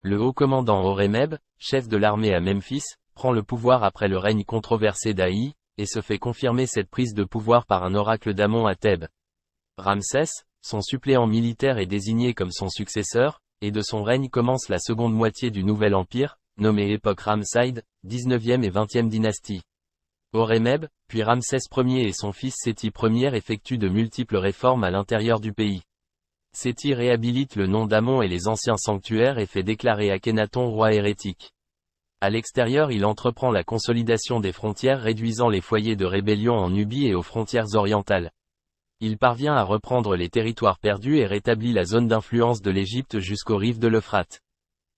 Le haut commandant Horemheb, chef de l'armée à Memphis, prend le pouvoir après le règne controversé d'Aï, et se fait confirmer cette prise de pouvoir par un oracle d'Amon à Thèbes. Ramsès, son suppléant militaire est désigné comme son successeur, et de son règne commence la seconde moitié du Nouvel Empire, nommée époque Ramesside, 19e et 20e dynastie. Horemheb, puis Ramsès Ier et son fils Séti Ier effectuent de multiples réformes à l'intérieur du pays. Séti réhabilite le nom d'Amon et les anciens sanctuaires et fait déclarer Akhenaton roi hérétique. À l'extérieur, il entreprend la consolidation des frontières, réduisant les foyers de rébellion en Nubie et aux frontières orientales. Il parvient à reprendre les territoires perdus et rétablit la zone d'influence de l'Égypte jusqu'aux rives de l'Euphrate.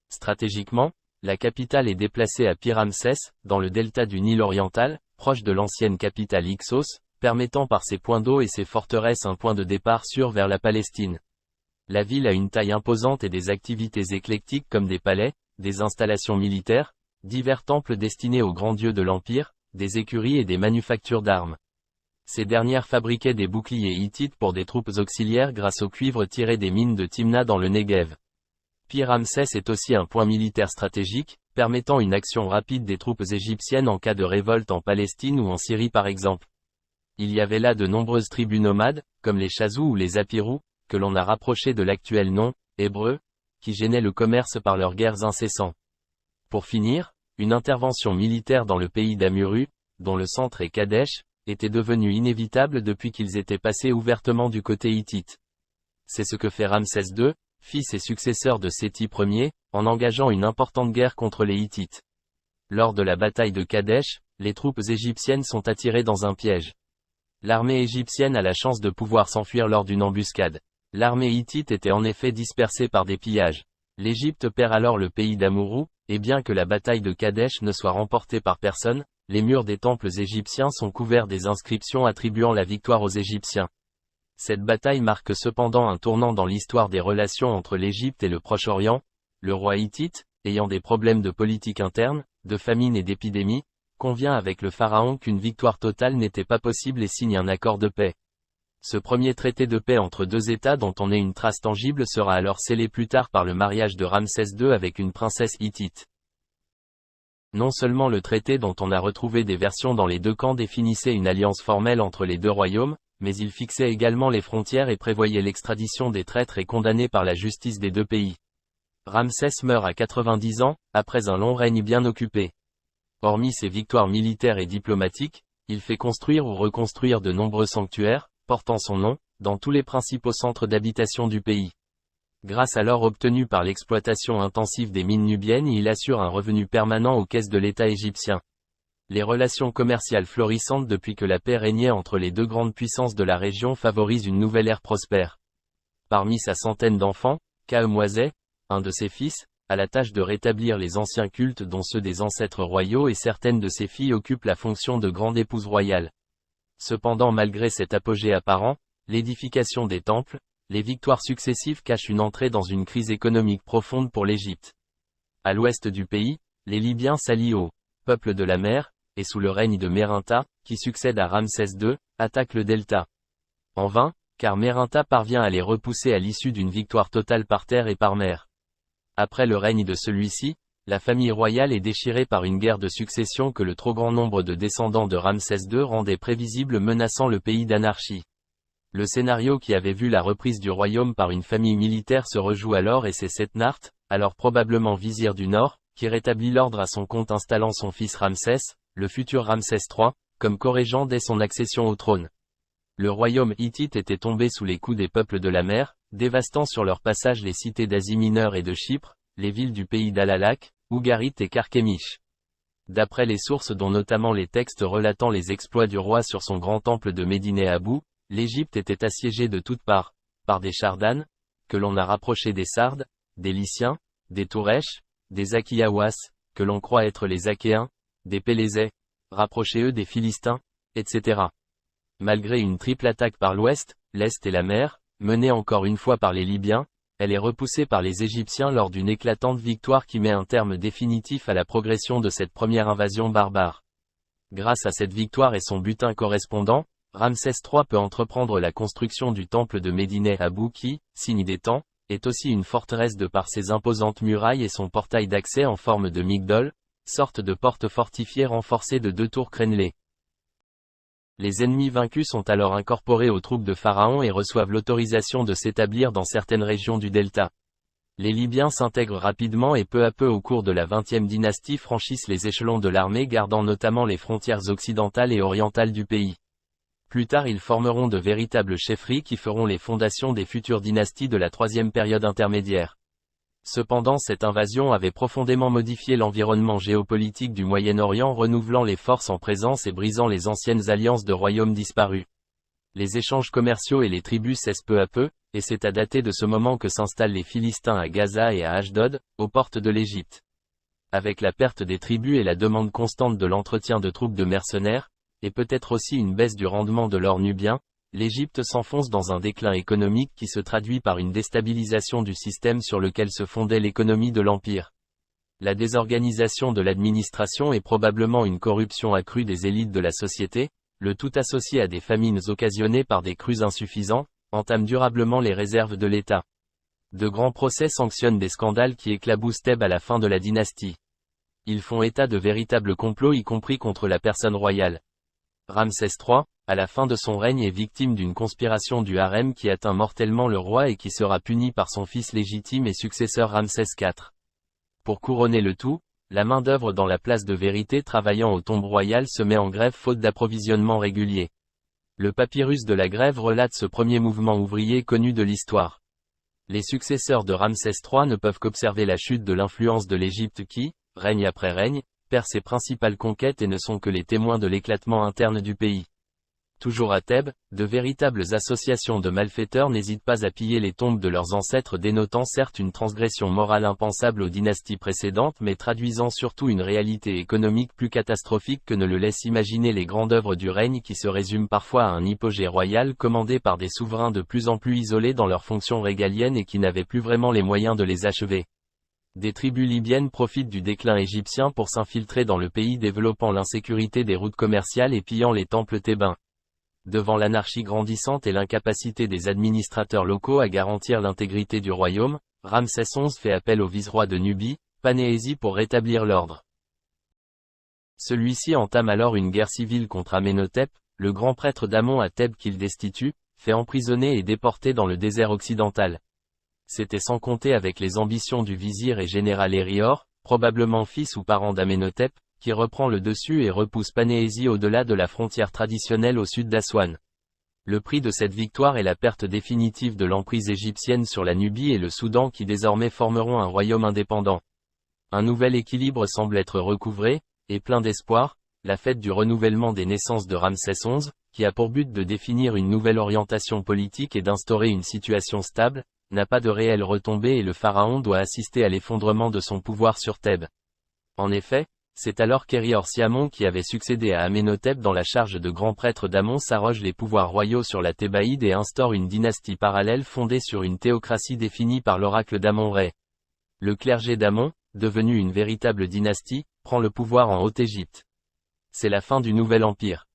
Stratégiquement, la capitale est déplacée à Pi-Ramsès, dans le delta du Nil oriental, proche de l'ancienne capitale Hyksos, permettant par ses points d'eau et ses forteresses un point de départ sûr vers la Palestine. La ville a une taille imposante et des activités éclectiques comme des palais, des installations militaires, divers temples destinés aux grands dieux de l'Empire, des écuries et des manufactures d'armes. Ces dernières fabriquaient des boucliers hittites pour des troupes auxiliaires grâce au cuivre tiré des mines de Timna dans le Negev. Pi-Ramsès est aussi un point militaire stratégique, permettant une action rapide des troupes égyptiennes en cas de révolte en Palestine ou en Syrie par exemple. Il y avait là de nombreuses tribus nomades, comme les Chazous ou les Apirous, que l'on a rapprochés de l'actuel nom, hébreu, qui gênaient le commerce par leurs guerres incessants. Pour finir, une intervention militaire dans le pays d'Amurru, dont le centre est Kadesh, était devenue inévitable depuis qu'ils étaient passés ouvertement du côté hittite. C'est ce que fait Ramsès II, fils et successeur de Séti Ier, en engageant une importante guerre contre les Hittites. Lors de la bataille de Kadesh, les troupes égyptiennes sont attirées dans un piège. L'armée égyptienne a la chance de pouvoir s'enfuir lors d'une embuscade. L'armée hittite était en effet dispersée par des pillages. L'Égypte perd alors le pays d'Amurru, et bien que la bataille de Kadesh ne soit remportée par personne, les murs des temples égyptiens sont couverts des inscriptions attribuant la victoire aux Égyptiens. Cette bataille marque cependant un tournant dans l'histoire des relations entre l'Égypte et le Proche-Orient. Le roi hittite, ayant des problèmes de politique interne, de famine et d'épidémie, convient avec le pharaon qu'une victoire totale n'était pas possible et signe un accord de paix. Ce premier traité de paix entre deux États dont on ait une trace tangible sera alors scellé plus tard par le mariage de Ramsès II avec une princesse hittite. Non seulement le traité dont on a retrouvé des versions dans les deux camps définissait une alliance formelle entre les deux royaumes, mais il fixait également les frontières et prévoyait l'extradition des traîtres et condamnés par la justice des deux pays. Ramsès meurt à 90 ans, après un long règne bien occupé. Hormis ses victoires militaires et diplomatiques, il fait construire ou reconstruire de nombreux sanctuaires, portant son nom, dans tous les principaux centres d'habitation du pays. Grâce à l'or obtenu par l'exploitation intensive des mines nubiennes, il assure un revenu permanent aux caisses de l'État égyptien. Les relations commerciales florissantes depuis que la paix régnait entre les deux grandes puissances de la région favorisent une nouvelle ère prospère. Parmi sa centaine d'enfants, Khaemouazeh, un de ses fils, a la tâche de rétablir les anciens cultes dont ceux des ancêtres royaux et certaines de ses filles occupent la fonction de grande épouse royale. Cependant, malgré cet apogée apparent, l'édification des temples, les victoires successives cachent une entrée dans une crise économique profonde pour l'Égypte. À l'ouest du pays, les Libyens s'allient au peuple de la mer, et sous le règne de Mérinta, qui succède à Ramsès II, attaquent le delta. En vain, car Mérinta parvient à les repousser à l'issue d'une victoire totale par terre et par mer. Après le règne de celui-ci, la famille royale est déchirée par une guerre de succession que le trop grand nombre de descendants de Ramsès II rendait prévisible, menaçant le pays d'anarchie. Le scénario qui avait vu la reprise du royaume par une famille militaire se rejoue alors et c'est Setnart, alors probablement vizir du Nord, qui rétablit l'ordre à son compte installant son fils Ramsès, le futur Ramsès III, comme co-régent dès son accession au trône. Le royaume hittite était tombé sous les coups des peuples de la mer, dévastant sur leur passage les cités d'Asie mineure et de Chypre, les villes du pays d'Alalak, Ougarit et Carchemish. D'après les sources dont notamment les textes relatant les exploits du roi sur son grand temple de Médine Abou, l'Égypte était assiégée de toutes parts, par des Chardanes, que l'on a rapprochés des Sardes, des Lyciens, des Tourèches, des Akiawas, que l'on croit être les Achéens, des Pélézais, rapprochez eux des Philistins, etc. Malgré une triple attaque par l'ouest, l'est et la mer, menée encore une fois par les Libyens, elle est repoussée par les Égyptiens lors d'une éclatante victoire qui met un terme définitif à la progression de cette première invasion barbare. Grâce à cette victoire et son butin correspondant, Ramsès III peut entreprendre la construction du temple de Médine Abou qui, signe des temps, est aussi une forteresse de par ses imposantes murailles et son portail d'accès en forme de migdol, sorte de porte fortifiée renforcée de 2 tours crénelées. Les ennemis vaincus sont alors incorporés aux troupes de Pharaon et reçoivent l'autorisation de s'établir dans certaines régions du delta. Les Libyens s'intègrent rapidement et peu à peu au cours de la 20e dynastie franchissent les échelons de l'armée gardant notamment les frontières occidentales et orientales du pays. Plus tard ils formeront de véritables chefferies qui feront les fondations des futures dynasties de la 3e période intermédiaire. Cependant cette invasion avait profondément modifié l'environnement géopolitique du Moyen-Orient, renouvelant les forces en présence et brisant les anciennes alliances de royaumes disparus. Les échanges commerciaux et les tribus cessent peu à peu, et c'est à dater de ce moment que s'installent les Philistins à Gaza et à Ashdod, aux portes de l'Égypte. Avec la perte des tribus et la demande constante de l'entretien de troupes de mercenaires, et peut-être aussi une baisse du rendement de l'or nubien, l'Égypte s'enfonce dans un déclin économique qui se traduit par une déstabilisation du système sur lequel se fondait l'économie de l'Empire. La désorganisation de l'administration et probablement une corruption accrue des élites de la société, le tout associé à des famines occasionnées par des crues insuffisants, entament durablement les réserves de l'État. De grands procès sanctionnent des scandales qui éclaboussent Thèbes à la fin de la dynastie. Ils font état de véritables complots y compris contre la personne royale. Ramsès III, à la fin de son règne est victime d'une conspiration du harem qui atteint mortellement le roi et qui sera puni par son fils légitime et successeur Ramsès IV. Pour couronner le tout, la main-d'œuvre dans la place de vérité travaillant aux tombes royales se met en grève faute d'approvisionnement régulier. Le papyrus de la grève relate ce premier mouvement ouvrier connu de l'histoire. Les successeurs de Ramsès III ne peuvent qu'observer la chute de l'influence de l'Égypte qui, règne après règne, perd ses principales conquêtes et ne sont que les témoins de l'éclatement interne du pays. Toujours à Thèbes, de véritables associations de malfaiteurs n'hésitent pas à piller les tombes de leurs ancêtres, dénotant certes une transgression morale impensable aux dynasties précédentes mais traduisant surtout une réalité économique plus catastrophique que ne le laissent imaginer les grandes œuvres du règne qui se résument parfois à un hypogée royal commandé par des souverains de plus en plus isolés dans leurs fonctions régaliennes et qui n'avaient plus vraiment les moyens de les achever. Des tribus libyennes profitent du déclin égyptien pour s'infiltrer dans le pays, développant l'insécurité des routes commerciales et pillant les temples thébains. Devant l'anarchie grandissante et l'incapacité des administrateurs locaux à garantir l'intégrité du royaume, Ramsès XI fait appel au vice-roi de Nubie, Panéhésie pour rétablir l'ordre. Celui-ci entame alors une guerre civile contre Amenhotep, le grand prêtre d'Amon à Thèbes qu'il destitue, fait emprisonner et déporter dans le désert occidental. C'était sans compter avec les ambitions du vizir et général Hérior, probablement fils ou parent d'Amenhotep, qui reprend le dessus et repousse Panéhésie au-delà de la frontière traditionnelle au sud d'Aswan. Le prix de cette victoire est la perte définitive de l'emprise égyptienne sur la Nubie et le Soudan qui désormais formeront un royaume indépendant. Un nouvel équilibre semble être recouvré, et plein d'espoir, la fête du renouvellement des naissances de Ramsès XI, qui a pour but de définir une nouvelle orientation politique et d'instaurer une situation stable, n'a pas de réelle retombée et le pharaon doit assister à l'effondrement de son pouvoir sur Thèbes. En effet, c'est alors qu'Hérior Siamon qui avait succédé à Amenhotep dans la charge de grand prêtre d'Amon s'arroge les pouvoirs royaux sur la Thébaïde et instaure une dynastie parallèle fondée sur une théocratie définie par l'oracle d'Amon-Ré. Le clergé d'Amon, devenu une véritable dynastie, prend le pouvoir en Haute-Égypte. C'est la fin du Nouvel Empire.